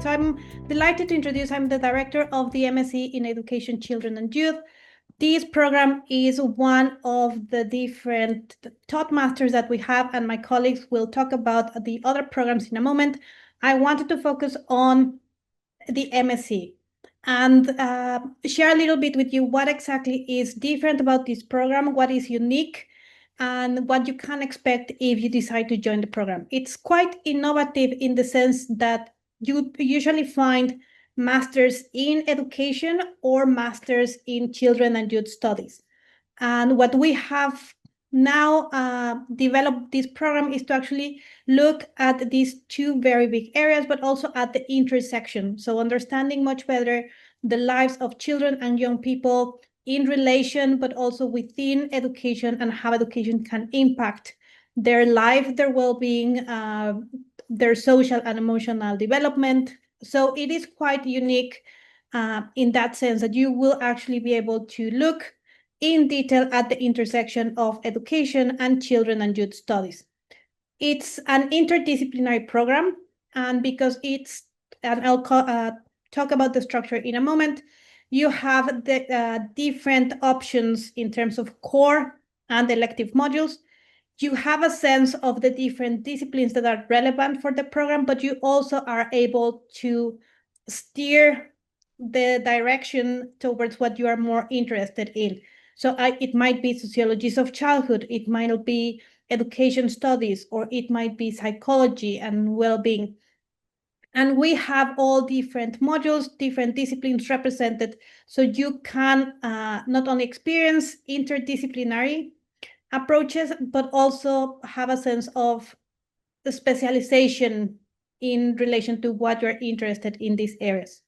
So I'm delighted to introduce, I'm the director of the MSc in Education, Children and Youth. This program is one of the different taught masters that we have, and my colleagues will talk about the other programs in a moment. I wanted to focus on the MSc and share a little bit with you what exactly is different about this program, what is unique, and what you can expect if you decide to join the program. It's quite innovative in the sense that you usually find masters in education or masters in children and youth studies. And what we have now developed this program is to actually look at these two very big areas, but also at the intersection. So understanding much better the lives of children and young people in relation, but also within education, and how education can impact their life, their well-being, their social and emotional development. So it is quite unique in that sense that you will actually be able to look in detail at the intersection of education and children and youth studies. It's an interdisciplinary program, and because and I'll talk about the structure in a moment, you have the different options in terms of core and elective modules. You have a sense of the different disciplines that are relevant for the program, but you also are able to steer the direction towards what you are more interested in. So it might be sociologies of childhood, it might be education studies, or it might be psychology and well-being. And we have all different modules, different disciplines represented, so you can not only experience interdisciplinary approaches, but also have a sense of the specialization in relation to what you're interested in these areas.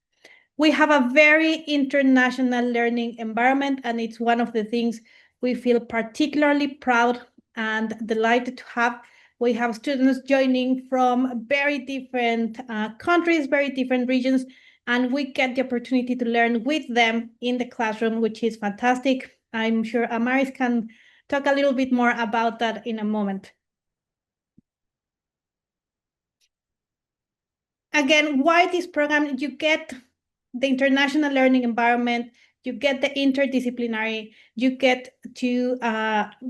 We have a very international learning environment, and it's one of the things we feel particularly proud and delighted to have. We have students joining from very different countries, very different regions, and we get the opportunity to learn with them in the classroom, which is fantastic. I'm sure Amaris can talk a little bit more about that in a moment. Again, why this program? You get the international learning environment, you get the interdisciplinary, you get to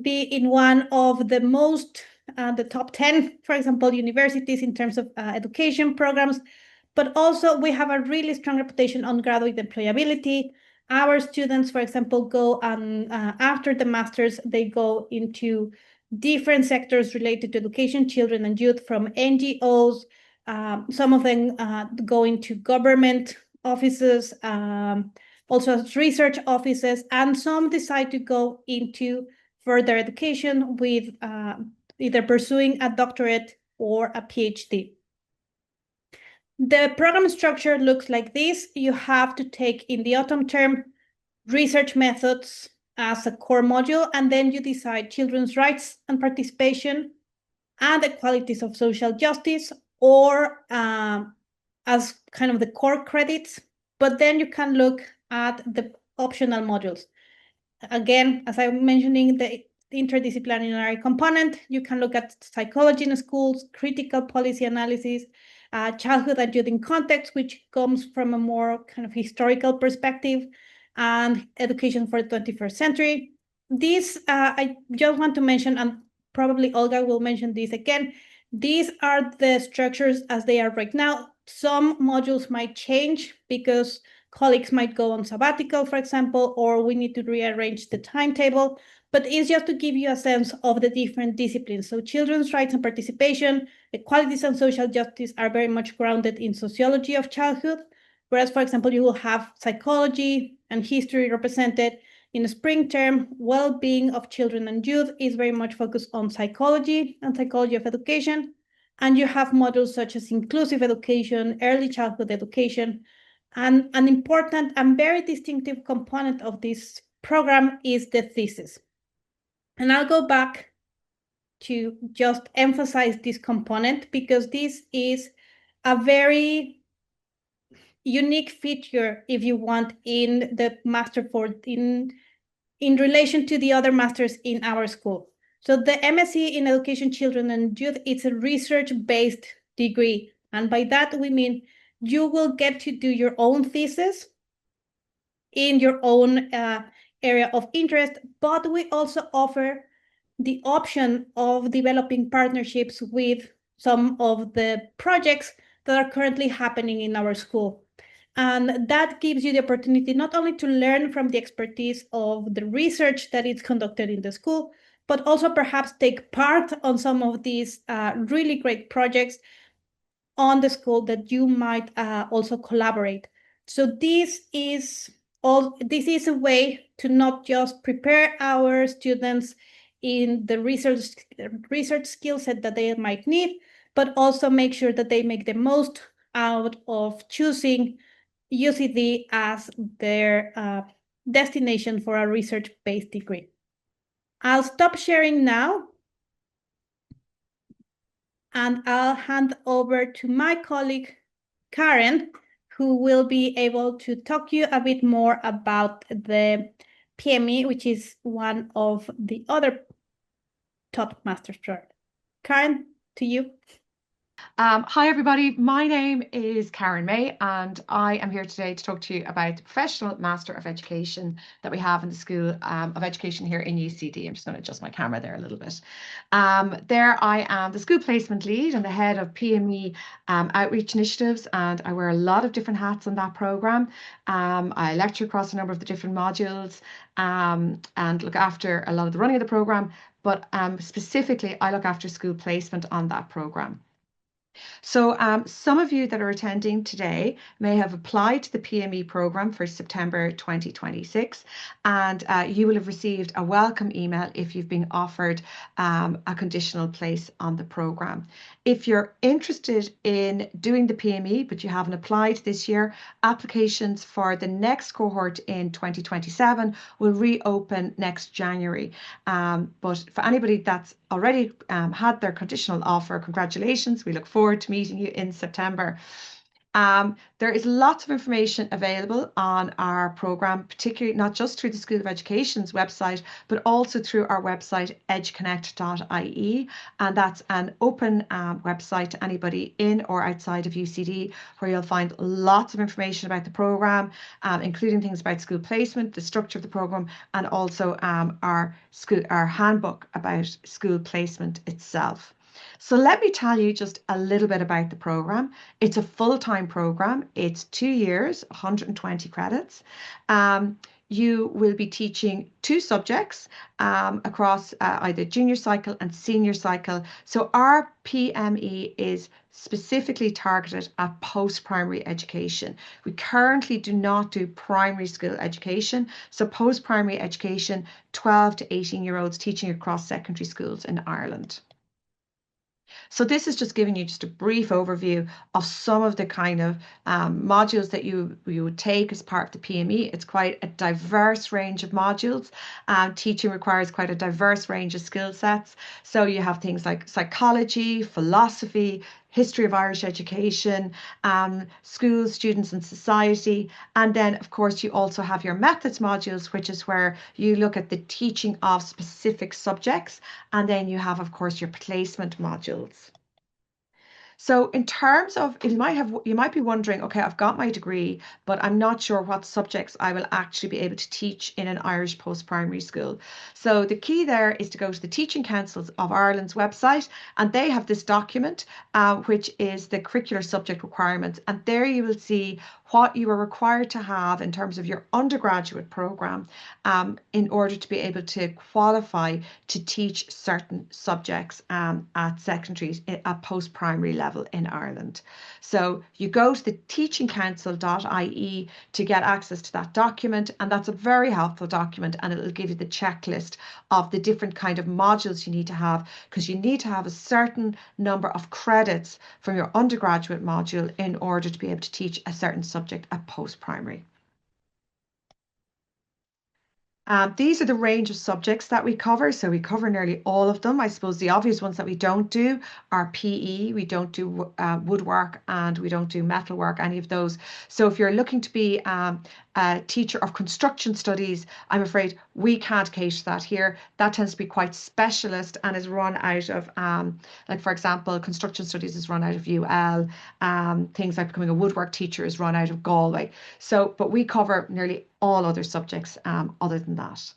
be in one of the most, the top 10, for example, universities in terms of education programs, but also we have a really strong reputation on graduate employability. Our students, for example, go and after the masters, they go into different sectors related to education, children and youth, from NGOs, some of them go into government offices, also research offices, and some decide to go into further education with either pursuing a doctorate or a PhD. The program structure looks like this. You have to take in the autumn term research methods as a core module, and then you decide children's rights and participation and the qualities of social justice, or as kind of the core credits, but then you can look at the optional modules. Again, as I'm mentioning, the interdisciplinary component, you can look at psychology in schools, critical policy analysis, childhood and youth in context, which comes from a more kind of historical perspective, and education for the 21st century. This, I just want to mention, and probably Olga will mention this again, these are the structures as they are right now. Some modules might change because colleagues might go on sabbatical, for example, or we need to rearrange the timetable, but it's just to give you a sense of the different disciplines. So children's rights and participation, equalities and social justice are very much grounded in sociology of childhood, whereas, for example, you will have psychology and history represented. In the spring term, well-being of children and youth is very much focused on psychology and psychology of education. And you have modules such as inclusive education, early childhood education. And an important and very distinctive component of this program is the thesis. And I'll go back to just emphasize this component because this is a very unique feature, if you want, in the master for in relation to the other masters in our school. So the MSc in Education, Children and Youth, it's a research-based degree. And by that, we mean You will get to do your own thesis in your own area of interest, but we also offer the option of developing partnerships with some of the projects that are currently happening in our school. And that gives you the opportunity not only to learn from the expertise of the research that is conducted in the school, but also perhaps take part on some of these really great projects on the school that you might also collaborate. So this is a way to not just prepare our students in the research skill set that they might need, but also make sure that they make the most out of choosing UCD as their destination for a research-based degree. I'll stop sharing now, and I'll hand over to my colleague, Karen, who will be able to talk to you a bit more about the PME, which is one of the other top master's programs. Karen, to you. Hi everybody, my name is Karen May and I am here today to talk to you about the Professional Master of Education that we have in the School of Education here in UCD. I'm just going to adjust my camera there a little bit. There I am the School Placement Lead and the Head of PME Outreach Initiatives, and I wear a lot of different hats on that programme. I lecture across a number of the different modules and look after a lot of the running of the programme, but specifically I look after school placement on that programme. So some of you that are attending today may have applied to the PME programme for September 2026, and you will have received a welcome email if you've been offered a conditional place on the programme. If you're interested in doing the PME but you haven't applied this year, applications for the next cohort in 2027 will reopen next January. But for anybody that's already had their conditional offer, congratulations. We look forward to meeting you in September. There is lots of information available on our programme, particularly not just through the School of Education's website, but also through our website, edgeconnect.ie. And that's an open website to anybody in or outside of UCD, where you'll find lots of information about the programme, including things about school placement, the structure of the programme, and also our handbook about school placement itself. So let me tell you just a little bit about the programme. It's a full-time programme. It's 2 years, 120 credits. You will be teaching 2 subjects across either junior cycle and senior cycle. So our PME is specifically targeted at post-primary education. We currently do not do primary school education. So post-primary education, 12 to 18-year-olds teaching across secondary schools in Ireland. So this is just giving you just a brief overview of some of the kind of modules that you would take as part of the PME. It's quite a diverse range of modules. Teaching requires quite a diverse range of skill sets. So you have things like psychology, philosophy, history of Irish education, schools, students and society. And then, of course, you also have your methods modules, which is where you look at the teaching of specific subjects. And then you have, of course, your placement modules. So in terms of, you might be wondering, okay, I've got my degree, but I'm not sure what subjects I will actually be able to teach in an Irish post-primary school. So the key there is to go to the Teaching Councils of Ireland's website, and they have this document, which is the curricular subject requirements. And there you will see what you are required to have in terms of your undergraduate programme in order to be able to qualify to teach certain subjects at secondary, at post-primary level in Ireland. So you go to the teachingcouncil.ie to get access to that document, and that's a very helpful document, and it'll give you the checklist of the different kind of modules you need to have, because you need to have a certain number of credits from your undergraduate module in order to be able to teach a certain subject at post-primary. These are the range of subjects that we cover. So we cover nearly all of them. I suppose the obvious ones that we don't do are PE. We don't do woodwork, and we don't do metalwork, any of those. So if you're looking to be a teacher of construction studies, I'm afraid we can't cater that here. That tends to be quite specialist and is run out of, like for example, construction studies is run out of UL. Things like becoming a woodwork teacher is run out of Galway. So, but we cover nearly all other subjects other than that.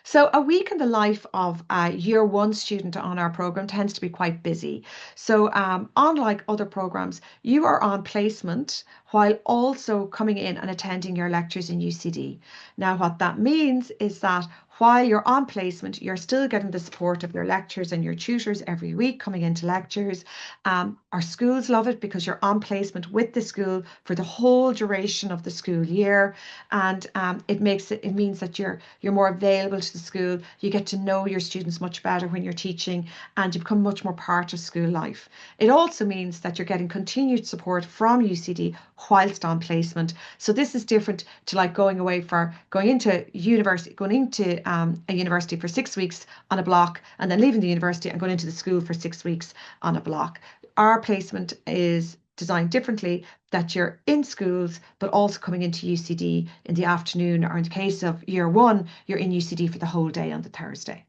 So a week in the life of a year one student on our program tends to be quite busy. So unlike other programs, you are on placement while also coming in and attending your lectures in UCD. Now, what that means is that while you're on placement, you're still getting the support of your lecturers and your tutors every week coming into lectures. Our schools love it because you're on placement with the school for the whole duration of the school year, and it means that you're more available to the school. You get to know your students much better when you're teaching, and you become much more part of school life. It also means that you're getting continued support from UCD whilst on placement. So this is different to like going into a university for 6 weeks on a block, and then leaving the university and going into the school for 6 weeks on a block. Our placement is designed differently, that you're in schools but also coming into UCD in the afternoon, or in the case of year one, you're in UCD for the whole day on the Thursday.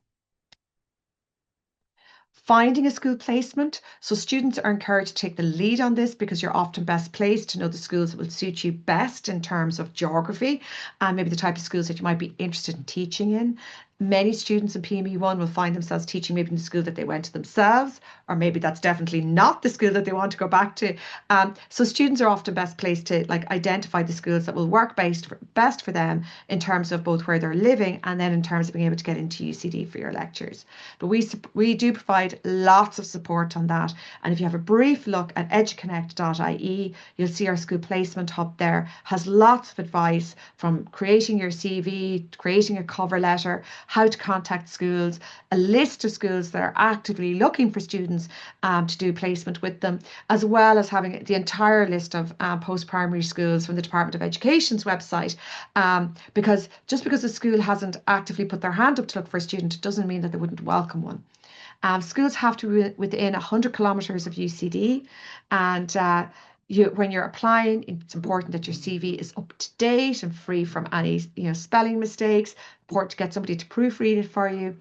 Finding a school placement. So students are encouraged to take the lead on this because you're often best placed to know the schools that will suit you best in terms of geography and maybe the type of schools that you might be interested in teaching in. Many students in PME1 will find themselves teaching maybe in the school that they went to themselves, or maybe that's definitely not the school that they want to go back to. So students are often best placed to like identify the schools that will work best for them in terms of both where they're living and then in terms of being able to get into UCD for your lectures. But we do provide lots of support on that. And if you have a brief look at educonnect.ie, you'll see our school placement hub there has lots of advice, from creating your CV, creating a cover letter, how to contact schools, a list of schools that are actively looking for students to do placement with them, as well as having the entire list of post-primary schools from the Department of Education's website. Because just because a school hasn't actively put their hand up to look for a student doesn't mean that they wouldn't welcome one. Schools have to be within 100 kilometres of UCD, and when you're applying, it's important that your CV is up to date and free from any spelling mistakes. Important to get somebody to proofread it for you.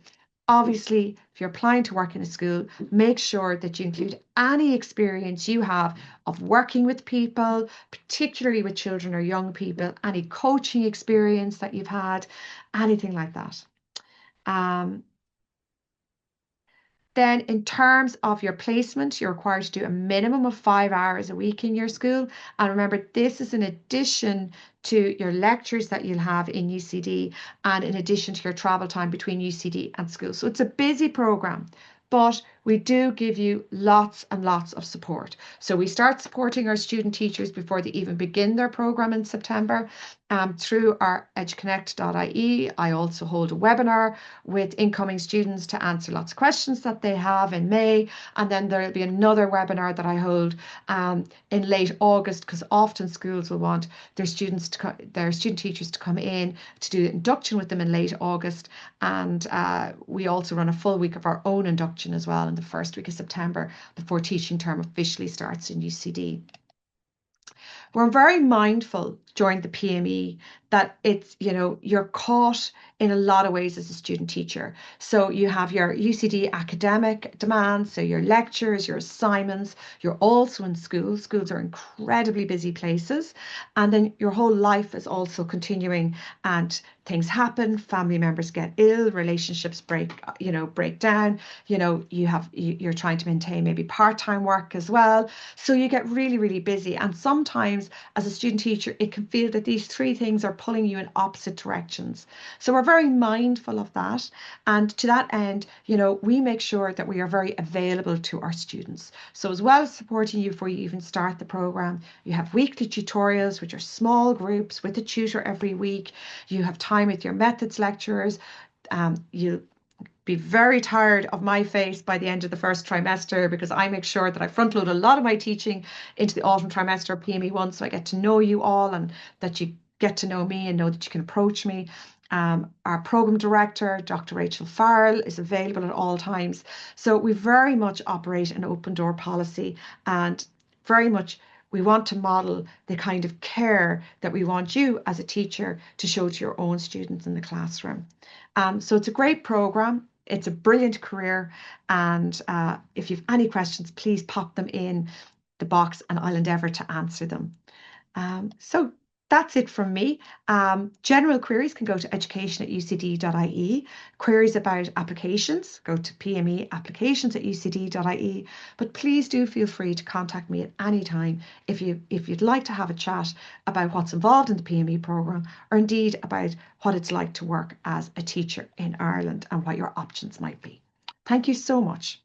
Obviously, if you're applying to work in a school, make sure that you include any experience you have of working with people, particularly with children or young people, any coaching experience that you've had, anything like that. Then in terms of your placement, you're required to do a minimum of 5 hours a week in your school. And remember, this is in addition to your lectures that you'll have in UCD and in addition to your travel time between UCD and school. So it's a busy program, but we do give you lots and lots of support. So we start supporting our student teachers before they even begin their program in September through our educonnect.ie. I also hold a webinar with incoming students to answer lots of questions that they have in May. And then there'll be another webinar that I hold in late August, because often schools will want their student teachers to come in to do induction with them in late August. And we also run a full week of our own induction as well in the first week of September before teaching term officially starts in UCD. We're very mindful during the PME that it's, you're caught in a lot of ways as a student teacher. So you have your UCD academic demands, so your lectures, your assignments, you're also in schools. Schools are incredibly busy places. And then your whole life is also continuing, and things happen, family members get ill, relationships break down, you're trying to maintain maybe part-time work as well. So you get really, really busy. And sometimes as a student teacher, it can feel that these three things are pulling you in opposite directions. So we're very mindful of that. And to that end, we make sure that we are very available to our students. So as well as supporting you before you even start the program, you have weekly tutorials, which are small groups with a tutor every week. You have time with your methods lecturers. You'll be very tired of my face by the end of the first trimester, because I make sure that I front load a lot of my teaching into the autumn trimester of PME1, so I get to know you all and that you get to know me and know that you can approach me. Our program director, Dr. Rachel Farrell, is available at all times. So we very much operate an open door policy, and very much we want to model the kind of care that we want you as a teacher to show to your own students in the classroom. So it's a great program. It's a brilliant career. And if you've any questions, please pop them in the box and I'll endeavour to answer them. So that's it from me. General queries can go to education@ucd.ie. Queries about applications go to PME applications@ucd.ie. But please do feel free to contact me at any time if you'd like to have a chat about what's involved in the PME programme, or indeed about what it's like to work as a teacher in Ireland and what your options might be. Thank you so much.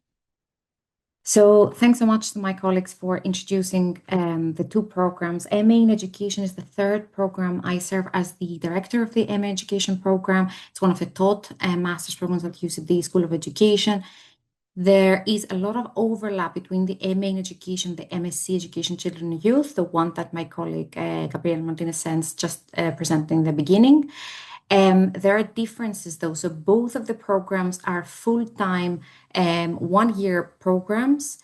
So thanks so much to my colleagues for introducing the two programs. MA in Education is the third program. I serve as the director of the MA Education program. It's one of the taught master's programs at UCD School of Education. There is a lot of overlap between the MA in Education, the MSc Education Children and Youth, the one that my colleague Gabriel Martinez Sens just presented in the beginning. There are differences though. So both of the programs are full-time 1-year programs.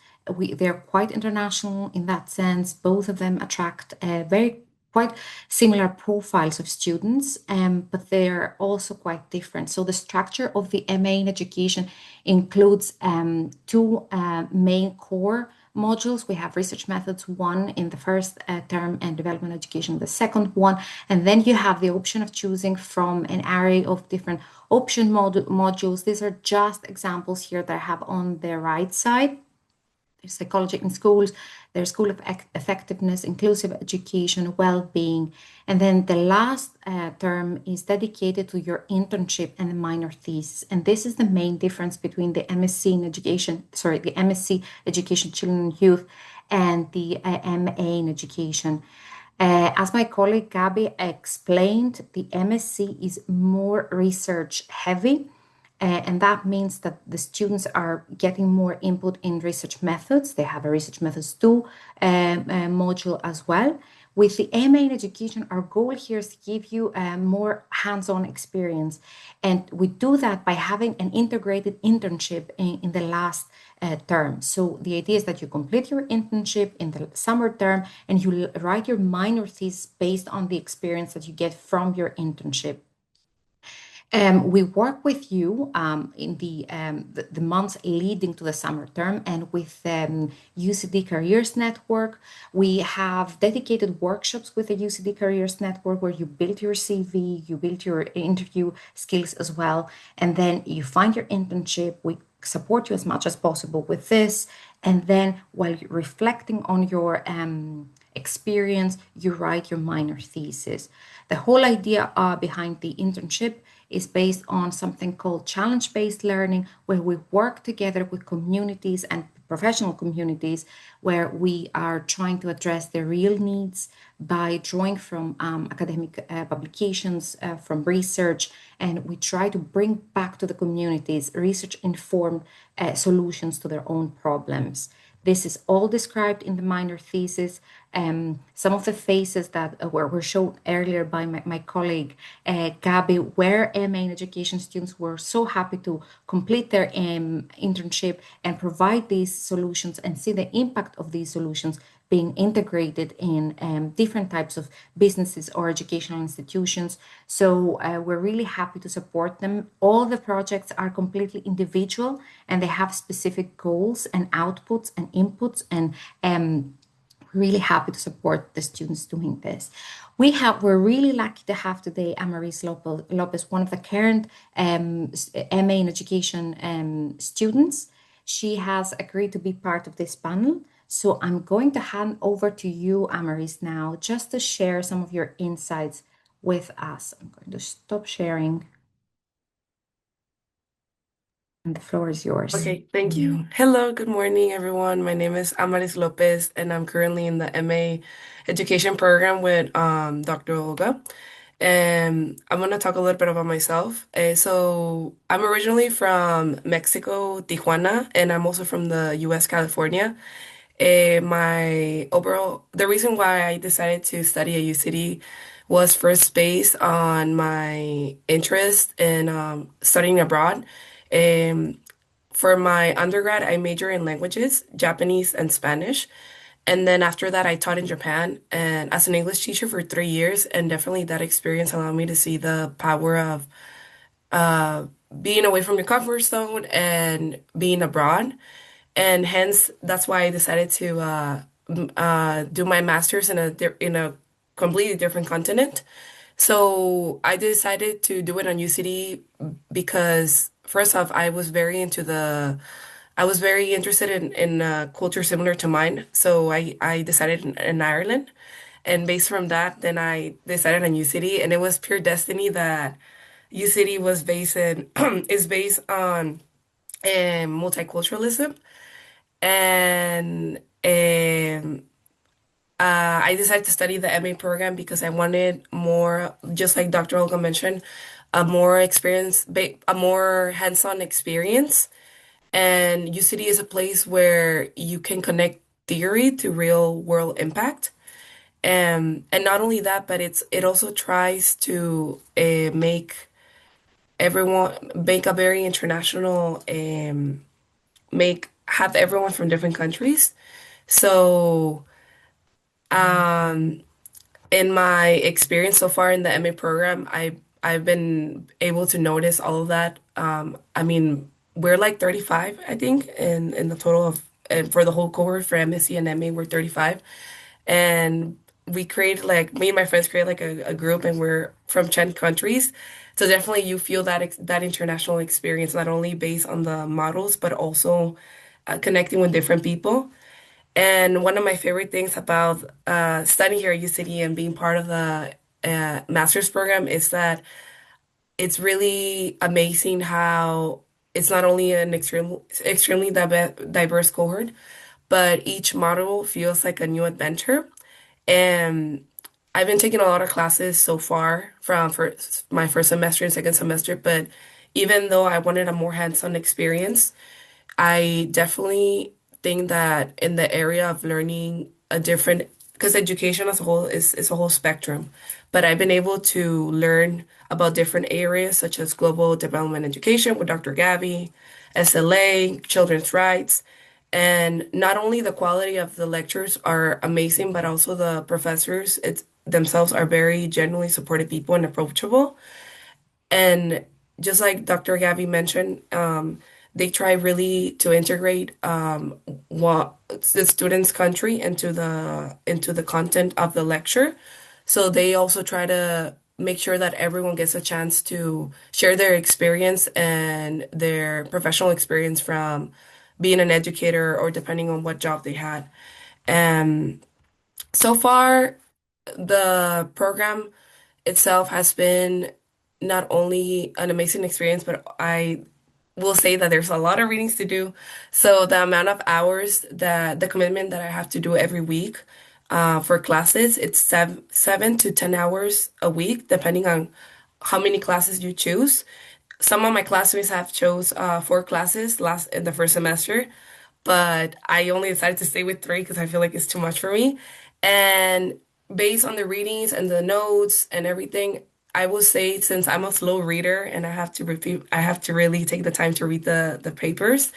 They're quite international in that sense. Both of them attract very quite similar profiles of students, but they're also quite different. So the structure of the MA in Education includes two main core modules. We have research methods 1 in the first term and development education the second one. And then you have the option of choosing from an array of different option modules. These are just examples here that I have on the right side. There's psychology in schools, there's school of effectiveness, inclusive education, well-being. And then the last term is dedicated to your internship and the minor thesis. And this is the main difference between the MSc in Education, the MSc Education Children and Youth and the MA in Education. As my colleague Gabby explained, the MSc is more research heavy. And that means that the students are getting more input in research methods. They have a research methods 2 module as well. With the MA in Education, our goal here is to give you a more hands-on experience. And we do that by having an integrated internship in the last term. So the idea is that you complete your internship in the summer term and you write your minor thesis based on the experience that you get from your internship. We work with you in the months leading to the summer term, and with UCD Careers Network, we have dedicated workshops with the UCD Careers Network where you build your CV, you build your interview skills as well, and then you find your internship. We support you as much as possible with this, and then while you're reflecting on your experience, you write your minor thesis. The whole idea behind the internship is based on something called challenge-based learning, where we work together with communities and professional communities, where we are trying to address the real needs by drawing from academic publications, from research, and we try to bring back to the communities research-informed solutions to their own problems. This is all described in the minor thesis. Some of the phases that were shown earlier by my colleague Gabby, where MA in Education students were so happy to complete their internship and provide these solutions and see the impact of these solutions being integrated in different types of businesses or educational institutions. So we're really happy to support them. All the projects are completely individual and they have specific goals and outputs and inputs, and really happy to support the students doing this. We're really lucky to have today Amaris Lopez, one of the current MA in Education students. She has agreed to be part of this panel. So I'm going to hand over to you, Amaris, now, just to share some of your insights with us. I'm going to stop sharing. And the floor is yours. Okay, thank you. Hello, good morning, everyone. My name is Amaris Lopez, and I'm currently in the MA Education program with Dr. Olga. And I'm going to talk a little bit about myself. So I'm originally from Mexico, Tijuana, and I'm also from the US, California. The reason why I decided to study at UCD was first based on my interest in studying abroad. Um, for my undergrad, I major in languages, Japanese and Spanish. And then after that, I taught in Japan and as an English teacher for 3 years. And definitely that experience allowed me to see the power of uh, being away from your comfort zone and being abroad. And hence, that's why I decided to do my master's in a completely different continent. So I decided to do it on UCD because first off, I was very interested in a culture similar to mine. So I decided in Ireland. And based from that, then I decided on UCD, and it was pure destiny that UCD was based in is based on multiculturalism, and I decided to study the MA program because I wanted more, just like Dr. Olga mentioned, a more hands-on experience. And UCD is a place where you can connect theory to real world impact. And not only that, but it also tries to make a very international make have everyone from different countries. So um in my experience so far in the MA program, I've been able to notice all of that. I mean, we're like 35, I think, in the total of and for the whole cohort for MSc and MA, we're 35. And we created like me and my friends created like a group, and we're from 10 countries. So definitely you feel that international experience, not only based on the models, but also connecting with different people. And one of my favorite things about studying here at UCD and being part of the master's program is that it's really amazing how it's not only an extremely diverse cohort, but each model feels like a new adventure. And I've been taking a lot of classes so far from my first semester and second semester, but even though I wanted a more hands-on experience, I definitely think that in the area of learning a different, because education as a whole is a whole spectrum, but I've been able to learn about different areas such as global development education with Dr. Gabby, SLA, children's rights, and not only the quality of the lectures are amazing, but also the professors themselves are very genuinely supportive people and approachable. And just like Dr. Gabby mentioned, they try really to integrate what the student's country into the content of the lecture. So they also try to make sure that everyone gets a chance to share their experience and their professional experience from being an educator or depending on what job they had. And so far, the program itself has been not only an amazing experience, but I will say that there's a lot of readings to do. So the amount of hours that the commitment that I have to do every week for classes, it's 7 to 10 hours a week, depending on how many classes you choose. Some of my classmates have chose 4 classes last in the first semester, but I only decided to stay with 3 because I feel like it's too much for me. And based on the readings and the notes and everything, I will say since I'm a slow reader and I have to really take the time to read the papers,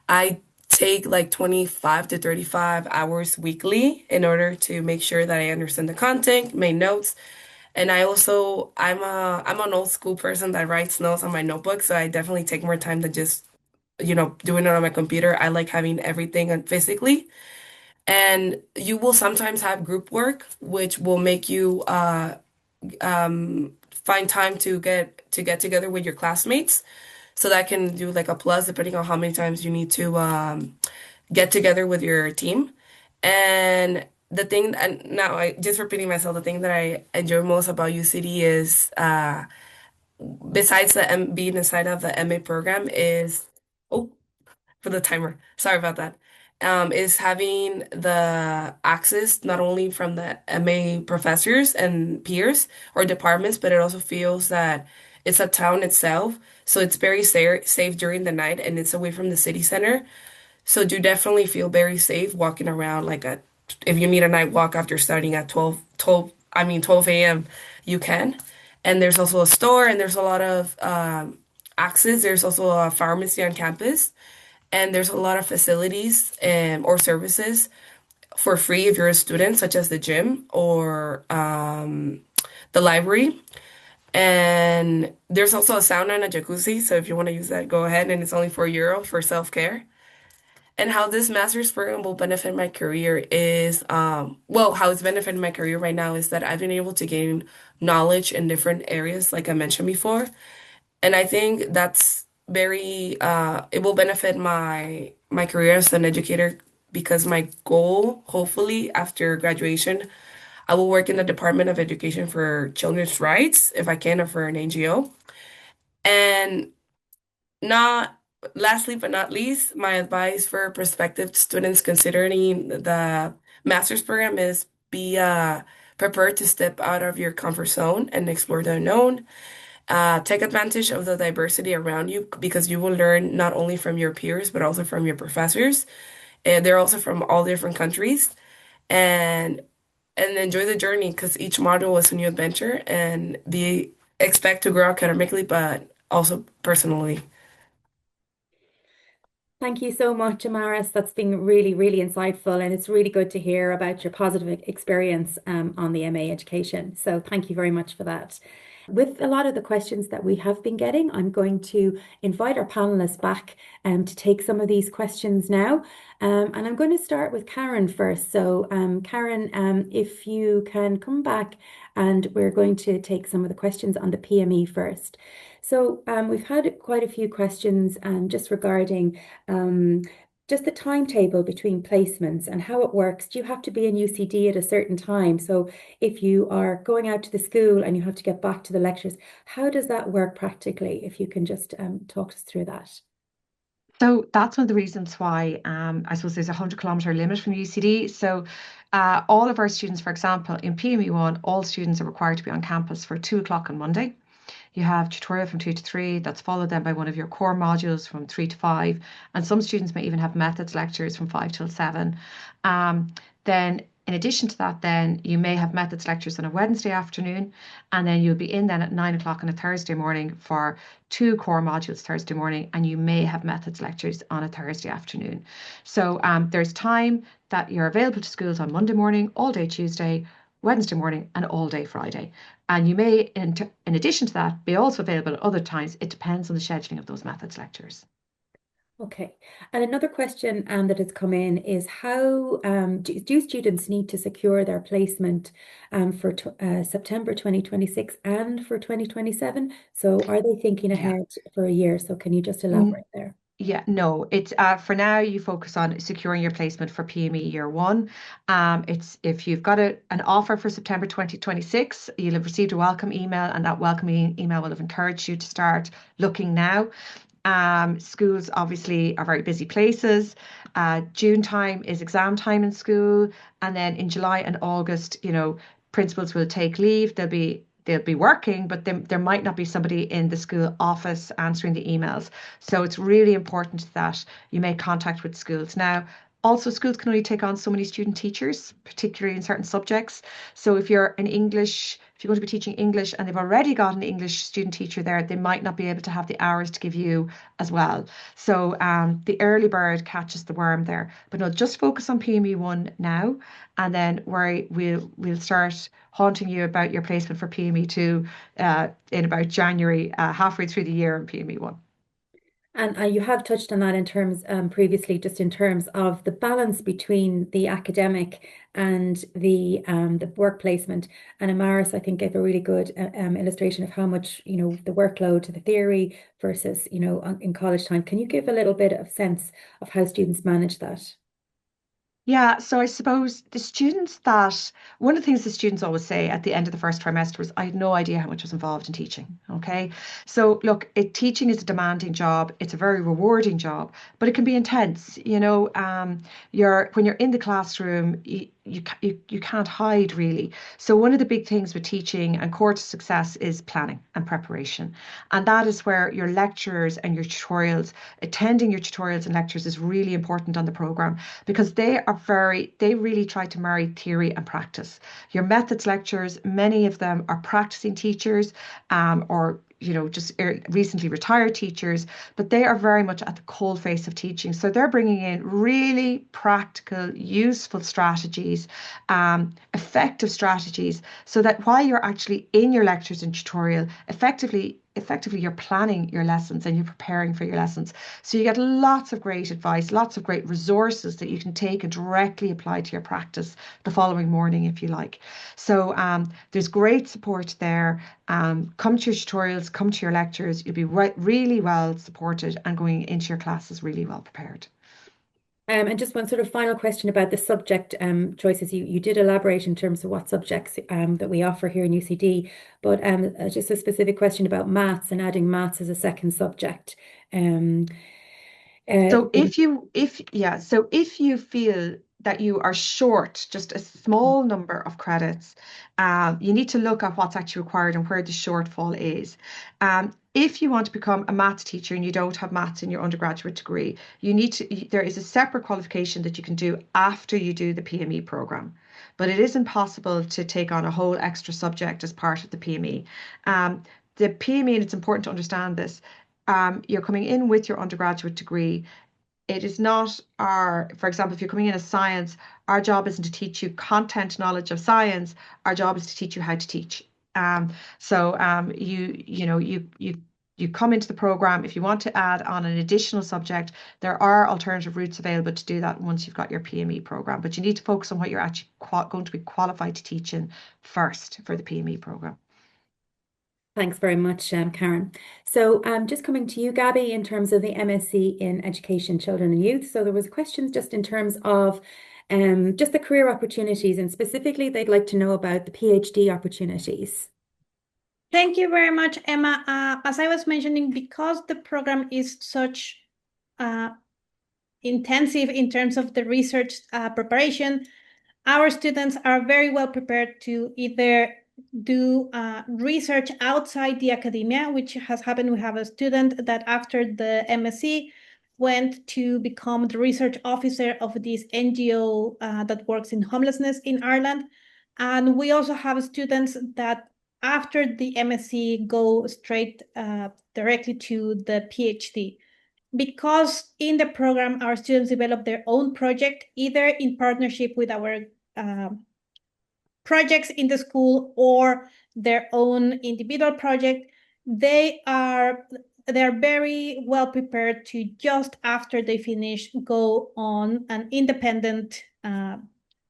I take like 25 to 35 hours weekly in order to make sure that I understand the content, make notes. And I'm an old school person that writes notes on my notebook, so I definitely take more time than just doing it on my computer. I like having everything physically. And you will sometimes have group work, which will make you find time to get together with your classmates. So that can do like a plus depending on how many times you need to get together with your team. And and now I just repeating myself, the thing that I enjoy most about UCD is besides being inside of the MA program is oh for the timer. Sorry about that. Is having the access not only from the MA professors and peers or departments, but it also feels that it's a town itself. So it's very safe during the night and it's away from the city center. So do definitely feel very safe walking around if you need a night walk after studying at 12 a.m., you can. And there's also a store and there's a lot of access. There's also a pharmacy on campus and there's a lot of facilities or services for free if you're a student, such as the gym or the library. And there's also a sauna and a jacuzzi. So if you want to use that, go ahead. And it's only €4 for self-care. And how this master's program will benefit my career is, how it's benefiting my career right now is that I've been able to gain knowledge in different areas, like I mentioned before. And I think that's it will benefit my career as an educator because my goal, hopefully, after graduation, I will work in the Department of Education for Children's Rights, if I can, or for an NGO. And not lastly but not least, my advice for prospective students considering the master's program is be prepared to step out of your comfort zone and explore the unknown. Take advantage of the diversity around you because you will learn not only from your peers but also from your professors. And they're also from all different countries. And enjoy the journey because each module is a new adventure and be expect to grow academically but also personally. Thank you so much, Amaris. That's been really, really insightful, and it's really good to hear about your positive experience on the MA education. So thank you very much for that. With a lot of the questions that we have been getting, I'm going to invite our panelists back to take some of these questions now. And I'm going to start with Karen first. So Karen, if you can come back, and we're going to take some of the questions on the PME first. So we've had quite a few questions just regarding just the timetable between placements and how it works. Do you have to be in UCD at a certain time? So if you are going out to the school and you have to get back to the lectures, how does that work practically? If you can just talk us through that. So that's one of the reasons why I suppose there's a 100-kilometre limit from UCD. So all of our students, for example, in PME1, all students are required to be on campus for 2 o'clock on Monday. You have tutorial from 2 to 3, that's followed then by one of your core modules from 3 to 5. And some students may even have methods lectures from 5 till 7. Then in addition to that, then you may have methods lectures on a Wednesday afternoon, and then you'll be in then at 9 o'clock on a Thursday morning for 2 core modules Thursday morning, and you may have methods lectures on a Thursday afternoon. So there's time that you're available to schools on Monday morning, all day Tuesday, Wednesday morning, and all day Friday. And you may, in addition to that, be also available at other times. It depends on the scheduling of those methods lectures. Okay. And another question that has come in is how do students need to secure their placement for September 2026 and for 2027? So are they thinking ahead for a year? So can you just elaborate there? Yeah, no, it's for now you focus on securing your placement for PME year 1. It's if you've got an offer for September 2026, you'll have received a welcome email, and that welcome email will have encouraged you to start looking now. Schools obviously are very busy places. June time is exam time in school, and then in July and August, principals will take leave. They'll be working, but there might not be somebody in the school office answering the emails. So it's really important that you make contact with schools. Now, also, schools can only take on so many student teachers, particularly in certain subjects. So if you're going to be teaching English and they've already got an English student teacher there, they might not be able to have the hours to give you as well. So the early bird catches the worm there. But no, just focus on PME1 now, and then we'll start haunting you about your placement for PME2 in about January, halfway through the year in PME1. And you have touched on that in terms previously, just in terms of the balance between the academic and the work placement. And Amaris, I think, gave a really good illustration of how much, the workload to the theory versus, in college time. Can you give a little bit of sense of how students manage that? Yeah, so I suppose one of the things the students always say at the end of the first trimester was, I had no idea how much was involved in teaching. Okay. So look, teaching is a demanding job. It's a very rewarding job, but it can be intense. When you're in the classroom, you can't hide really. So one of the big things with teaching and core to success is planning and preparation. And that is where your lectures and your tutorials, attending your tutorials and lectures is really important on the program, because they really try to marry theory and practice. Your methods lectures, many of them are practicing teachers, or just recently retired teachers, but they are very much at the cold face of teaching. So they're bringing in really practical, useful strategies, effective strategies, so that while you're actually in your lectures and tutorial, effectively you're planning your lessons and you're preparing for your lessons. So you get lots of great advice, lots of great resources that you can take and directly apply to your practice the following morning, if you like. So there's great support there. Come to your tutorials, come to your lectures. You'll be really well supported and going into your classes really well prepared. And just one sort of final question about the subject choices. You did elaborate in terms of what subjects that we offer here in UCD, but just a specific question about maths and adding maths as a second subject. So if you feel that you are short just a small number of credits, you need to look at what's actually required and where the shortfall is. If you want to become a maths teacher and you don't have maths in your undergraduate degree, there is a separate qualification that you can do after you do the PME program. But it isn't possible to take on a whole extra subject as part of the PME. The PME, and it's important to understand this, you're coming in with your undergraduate degree. It is not for example, if you're coming in as science, our job isn't to teach you content knowledge of science. Our job is to teach you how to teach. You come into the program. If you want to add on an additional subject, there are alternative routes available to do that once you've got your PME program. But you need to focus on what you're actually going to be qualified to teach in first for the PME program. Thanks very much, Karen. So just coming to you, Gabby, in terms of the MSc in Education, Children and Youth. So there was questions just in terms of just the career opportunities, and specifically they'd like to know about the PhD opportunities. Thank you very much, Emma. As I was mentioning, because the program is such intensive in terms of the research preparation, our students are very well prepared to either do research outside the academia, which has happened. We have a student that after the MSc went to become the research officer of this NGO that works in homelessness in Ireland. And we also have students that after the MSc go straight directly to the PhD. Because in the program, our students develop their own project, either in partnership with our projects in the school or their own individual project, they are very well prepared to, just after they finish, go on an independent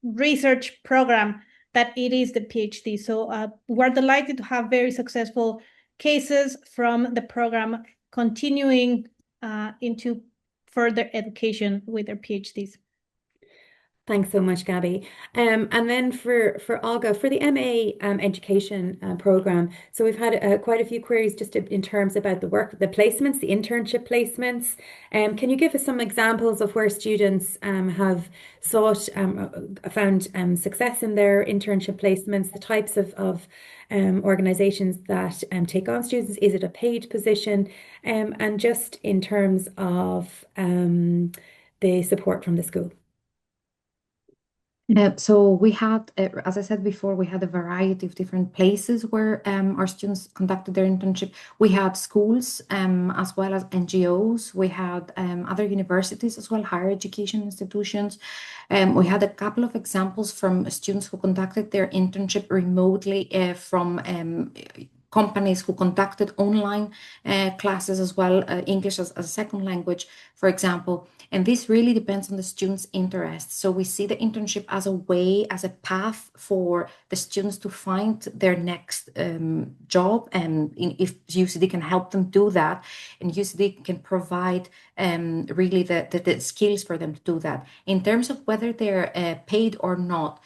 research program that it is the PhD. So we're delighted to have very successful cases from the program continuing into further education with their PhDs. Thanks so much, Gabby. And then for Olga, for the MA education program, so we've had quite a few queries just in terms about the placements, the internship placements. Can you give us some examples of where students have found success in their internship placements, the types of organizations that take on students? Is it a paid position? And just in terms of the support from the school. So we had, as I said before, we had a variety of different places where our students conducted their internship. We had schools as well as NGOs. We had other universities as well, higher education institutions. We had a couple of examples from students who conducted their internship remotely from companies who conducted online classes as well, English as a second language, for example. And this really depends on the students' interests. So we see the internship as a way, as a path for the students to find their next job. And if UCD can help them do that, and UCD can provide really the skills for them to do that. In terms of whether they're paid or not,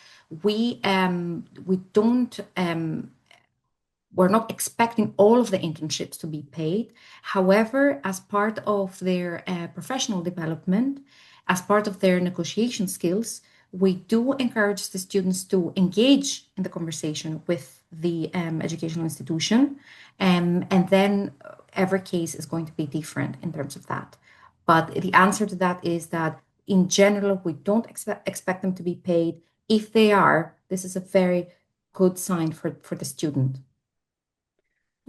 we're not expecting all of the internships to be paid. However, as part of their professional development, as part of their negotiation skills, we do encourage the students to engage in the conversation with the educational institution, and then every case is going to be different in terms of that. But the answer to that is that in general, we don't expect them to be paid. If they are, this is a very good sign for the student.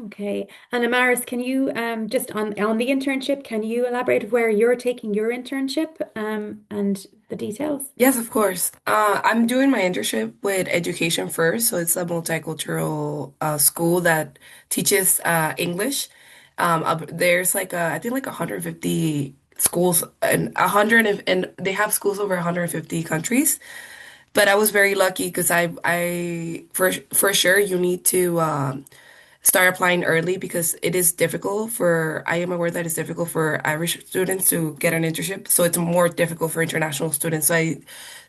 Okay. And Amaris, can you just on the internship, can you elaborate where you're taking your internship and the details? Yes, of course. I'm doing my internship with Education First, so it's a multicultural school that teaches English. There's like I think like 150 schools and 100 and they have schools over 150 countries. But I was very lucky because I for sure you need to start applying early because it is difficult I am aware that it's difficult for Irish students to get an internship. So it's more difficult for international students. So I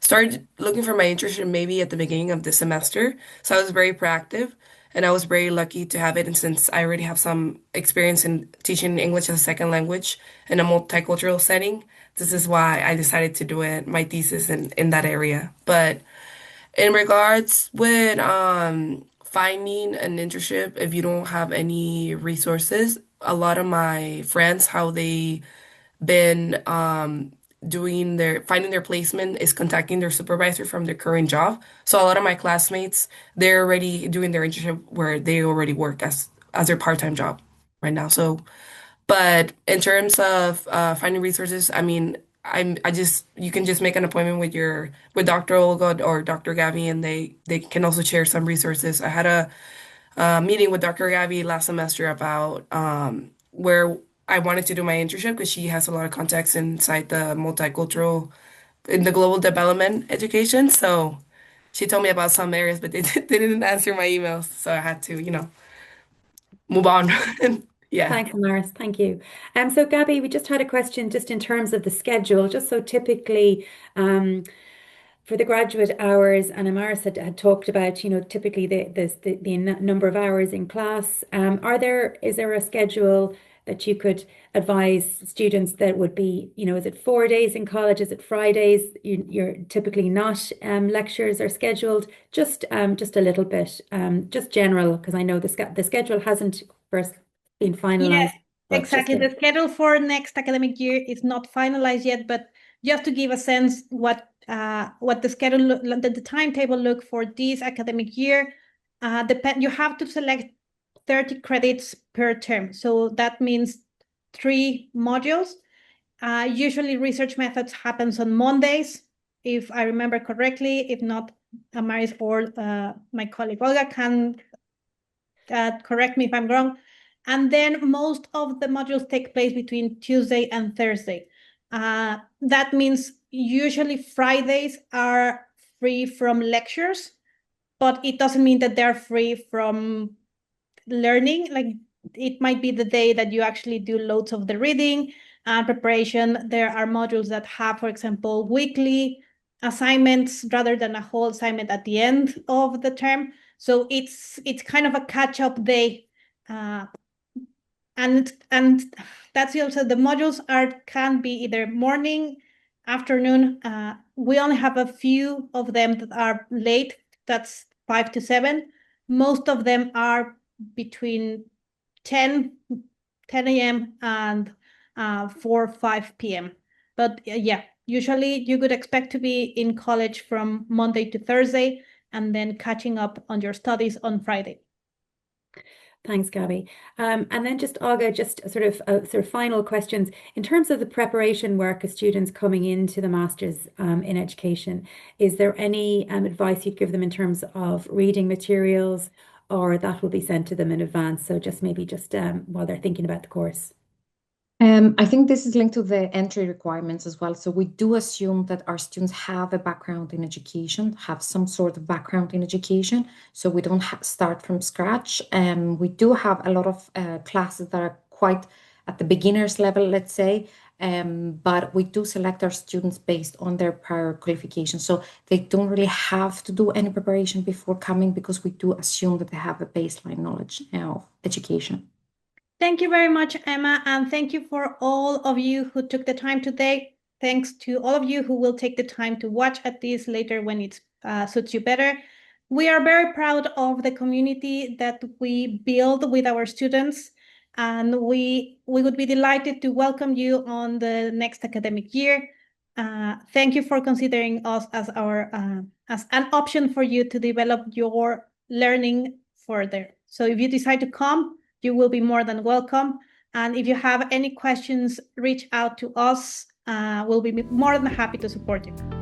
started looking for my internship maybe at the beginning of the semester. So I was very proactive and I was very lucky to have it. And since I already have some experience in teaching English as a second language in a multicultural setting, this is why I decided to do it, my thesis in that area. But in regards with finding an internship, if you don't have any resources, a lot of my friends, how they been doing finding their placement is contacting their supervisor from their current job. So a lot of my classmates, they're already doing their internship where they already work as their part-time job right now. So, but in terms of finding resources, I mean, you can just make an appointment with Dr. Olga or Dr. Gabby, and they can also share some resources. I had a meeting with Dr. Gabby last semester about where I wanted to do my internship because she has a lot of contacts inside in the global development education. So she told me about some areas, but they didn't answer my emails, so I had to, move on. Yeah. Thanks, Amaris. Thank you. So Gabby, we just had a question just in terms of the schedule. Just so typically, for the graduate hours, and Amaris had talked about, typically the number of hours in class. Is there a schedule that you could advise students that would be, is it 4 days in college? Is it Fridays? You're typically not lectures are scheduled. Just a little bit, just general, because I know the schedule hasn't first been finalized. Yes, but exactly. The schedule for next academic year is not finalized yet, but just to give a sense what the schedule, the timetable look for this academic year, you have to select 30 credits per term. So that means 3 modules. Usually research methods happens on Mondays, if I remember correctly. If not, Amaris or my colleague Olga can correct me if I'm wrong. And then most of the modules take place between Tuesday and Thursday. That means usually Fridays are free from lectures, but it doesn't mean that they're free from learning. Like, it might be the day that you actually do loads of the reading and preparation. There are modules that have, for example, weekly assignments rather than a whole assignment at the end of the term. So it's kind of a catch-up day. And that's also the modules can be either morning, afternoon. We only have a few of them that are late. That's 5 to 7. Most of them are between 10 a.m. and 4 5 p.m. But yeah, usually you could expect to be in college from Monday to Thursday and then catching up on your studies on Friday. Thanks, Gabby. And then just Olga, just sort of final questions. In terms of the preparation work of students coming into the Masters in Education, is there any advice you'd give them in terms of reading materials, or that will be sent to them in advance? So maybe while they're thinking about the course. I think this is linked to the entry requirements as well. So we do assume that our students have a background in education, have some sort of background in education. So we don't start from scratch. We do have a lot of classes that are quite at the beginner's level, let's say. But we do select our students based on their prior qualifications. So they don't really have to do any preparation before coming, because we do assume that they have a baseline knowledge of education. Thank you very much, Emma, and thank you for all of you who took the time today. thanks to all of you who will take the time to watch at this later when it suits you better. We are very proud of the community that we build with our students, and we would be delighted to welcome you on the next academic year. Thank you for considering us as as an option for you to develop your learning further. So if you decide to come, you will be more than welcome. And if you have any questions, reach out to us. We'll be more than happy to support you.